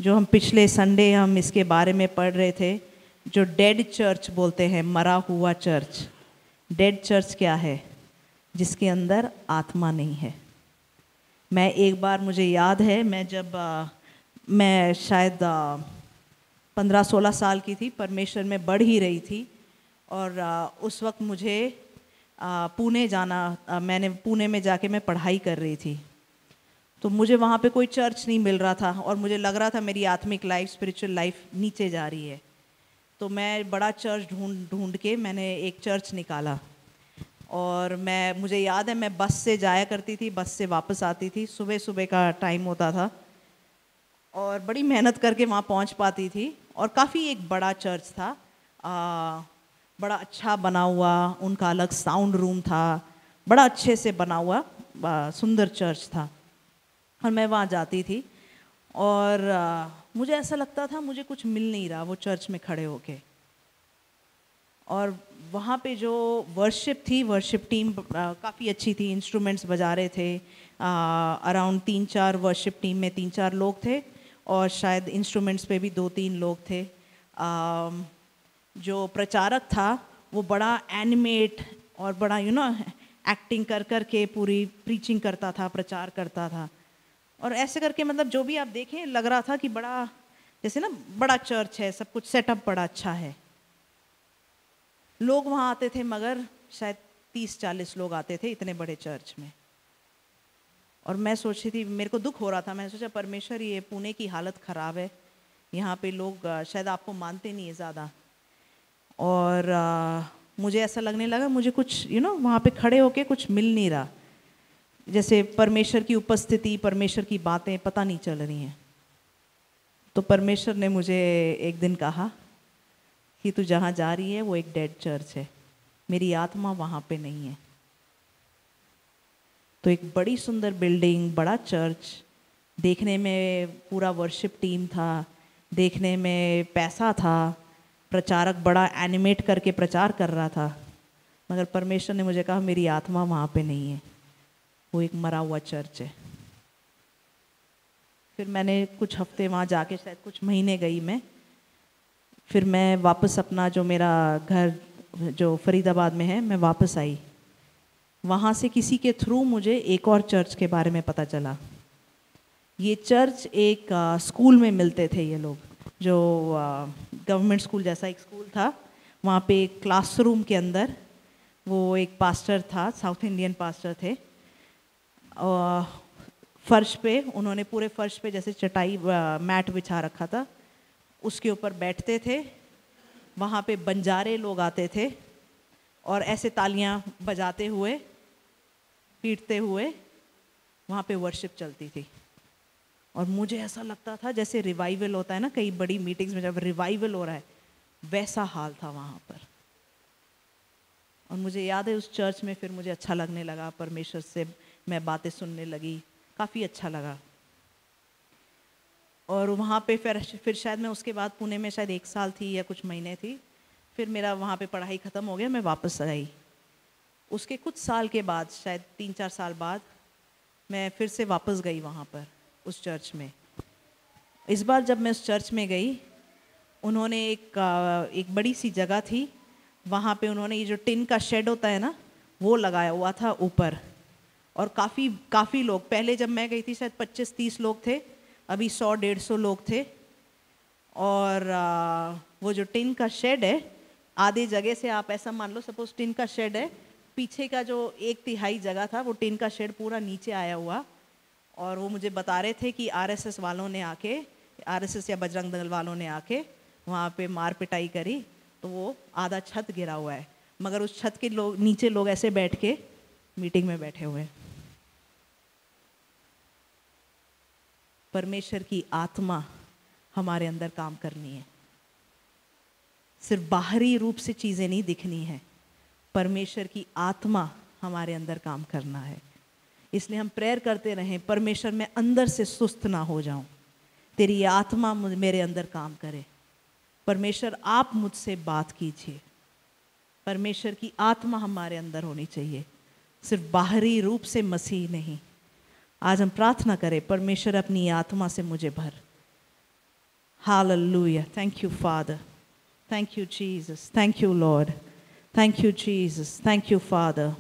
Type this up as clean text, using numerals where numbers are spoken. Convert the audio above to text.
जो हम पिछले संडे हम इसके बारे में पढ़ रहे थे, जो डेड चर्च बोलते हैं, मरा हुआ चर्च। डेड चर्च क्या है? जिसके अंदर आत्मा नहीं है। मैं एक बार, मुझे याद है, मैं जब मैं शायद 15-16 साल की थी, परमेश्वर में बढ़ ही रही थी, और उस वक्त मुझे पुणे जाना, मैंने पुणे में जाके मैं पढ़ाई कर रही थी। तो मुझे वहाँ पे कोई चर्च नहीं मिल रहा था, और मुझे लग रहा था मेरी आत्मिक लाइफ, स्पिरिचुअल लाइफ नीचे जा रही है। तो मैं बड़ा चर्च ढूंढ के मैंने एक चर्च निकाला, और मुझे याद है मैं बस से जाया करती थी, बस से वापस आती थी, सुबह सुबह का टाइम होता था, और बड़ी मेहनत करके वहाँ पहुँच पाती थी। और काफ़ी एक बड़ा चर्च था, बड़ा अच्छा बना हुआ, उनका अलग साउंड रूम था, बड़ा अच्छे से बना हुआ सुंदर चर्च था। और मैं वहाँ जाती थी, और मुझे ऐसा लगता था मुझे कुछ मिल नहीं रहा वो चर्च में खड़े होके। और वहाँ पे जो वर्शिप थी, वर्शिप टीम काफ़ी अच्छी थी, इंस्ट्रूमेंट्स बजा रहे थे। अराउंड 3-4 वर्शिप टीम में 3-4 लोग थे, और शायद इंस्ट्रूमेंट्स पे भी 2-3 लोग थे। जो प्रचारक था वो बड़ा एनिमेट और बड़ा एक्टिंग कर के पूरी प्रीचिंग करता था, प्रचार करता था। और ऐसे करके मतलब जो भी आप देखें लग रहा था कि बड़ा, जैसे ना बड़ा चर्च है, सब कुछ सेटअप बड़ा अच्छा है। लोग वहाँ आते थे, मगर शायद 30-40 लोग आते थे इतने बड़े चर्च में। और मैं सोच रही थी, मेरे को दुख हो रहा था, मैंने सोचा परमेश्वर ये पुणे की हालत ख़राब है, यहाँ पे लोग शायद आपको मानते नहीं है ज़्यादा। और मुझे ऐसा लगने लगा मुझे कुछ वहाँ पे खड़े होके कुछ मिल नहीं रहा, जैसे परमेश्वर की उपस्थिति, परमेश्वर की बातें पता नहीं चल रही हैं। तो परमेश्वर ने मुझे एक दिन कहा कि तू जहाँ जा रही है वो एक डेड चर्च है, मेरी आत्मा वहाँ पे नहीं है। तो एक बड़ी सुंदर बिल्डिंग, बड़ा चर्च, देखने में पूरा वर्शिप टीम था, देखने में पैसा था, प्रचारक बड़ा एनिमेट करके प्रचार कर रहा था, मगर परमेश्वर ने मुझे कहा मेरी आत्मा वहाँ पे नहीं है, वो एक मरा हुआ चर्च है। फिर मैंने कुछ हफ्ते वहाँ जाके, शायद कुछ महीने गई मैं। फिर मैं वापस अपना जो मेरा घर जो फरीदाबाद में है, मैं वापस आई। वहाँ से किसी के थ्रू मुझे एक और चर्च के बारे में पता चला। ये चर्च एक स्कूल में मिलते थे ये लोग, जो गवर्नमेंट स्कूल जैसा एक स्कूल था। वहाँ पे एक क्लासरूम के अंदर वो एक पास्टर था, साउथ इंडियन पास्टर थे। फर्श पे उन्होंने, पूरे फर्श पे जैसे चटाई मैट बिछा रखा था, उसके ऊपर बैठते थे। वहाँ पे बंजारे लोग आते थे, और ऐसे तालियां बजाते हुए, पीटते हुए वहाँ पे वर्शिप चलती थी। और मुझे ऐसा लगता था जैसे रिवाइवल होता है ना, कई बड़ी मीटिंग्स में जब रिवाइवल हो रहा है, वैसा हाल था वहाँ पर। और मुझे याद है उस चर्च में फिर मुझे अच्छा लगने लगा, परमेश्वर से मैं बातें सुनने लगी, काफ़ी अच्छा लगा। और वहाँ पे फिर शायद मैं उसके बाद पुणे में शायद 1 साल थी या कुछ महीने थी। फिर मेरा वहाँ पे पढ़ाई ख़त्म हो गया, मैं वापस आई। उसके कुछ साल के बाद, शायद 3-4 साल बाद, मैं फिर से वापस गई वहाँ पर उस चर्च में। इस बार जब मैं उस चर्च में गई, उन्होंने एक बड़ी सी जगह थी, वहाँ पे उन्होंने ये जो टिन का शेड होता है ना, वो लगाया हुआ था ऊपर। और काफ़ी लोग, पहले जब मैं गई थी शायद 25-30 लोग थे, अभी 100-150 लोग थे। और वो जो टिन का शेड है, आधी जगह से आप ऐसा मान लो, सपोज टिन का शेड है, पीछे का जो 1/3 जगह था वो टिन का शेड पूरा नीचे आया हुआ। और वो मुझे बता रहे थे कि आरएसएस वालों ने आके, आरएसएस या बजरंग दल वालों ने आके वहाँ पे मार पिटाई करी, तो वो आधा छत गिरा हुआ है, मगर उस छत के नीचे लोग ऐसे बैठ के मीटिंग में बैठे हुए हैं। परमेश्वर की आत्मा हमारे अंदर काम करनी है, सिर्फ बाहरी रूप से चीज़ें नहीं दिखनी है, परमेश्वर की आत्मा हमारे अंदर काम करना है। इसलिए हम प्रेयर करते रहें, परमेश्वर मैं अंदर से सुस्त ना हो जाऊं, तेरी आत्मा मेरे अंदर काम करे। परमेश्वर आप मुझसे बात कीजिए, परमेश्वर की आत्मा हमारे अंदर होनी चाहिए, सिर्फ बाहरी रूप से मसीह नहीं। आज हम प्रार्थना करें, परमेश्वर अपनी आत्मा से मुझे भर, Hallelujah. Thank you, Father. Thank you, Jesus. Thank you, Lord. Thank you, Jesus. Thank you, Father.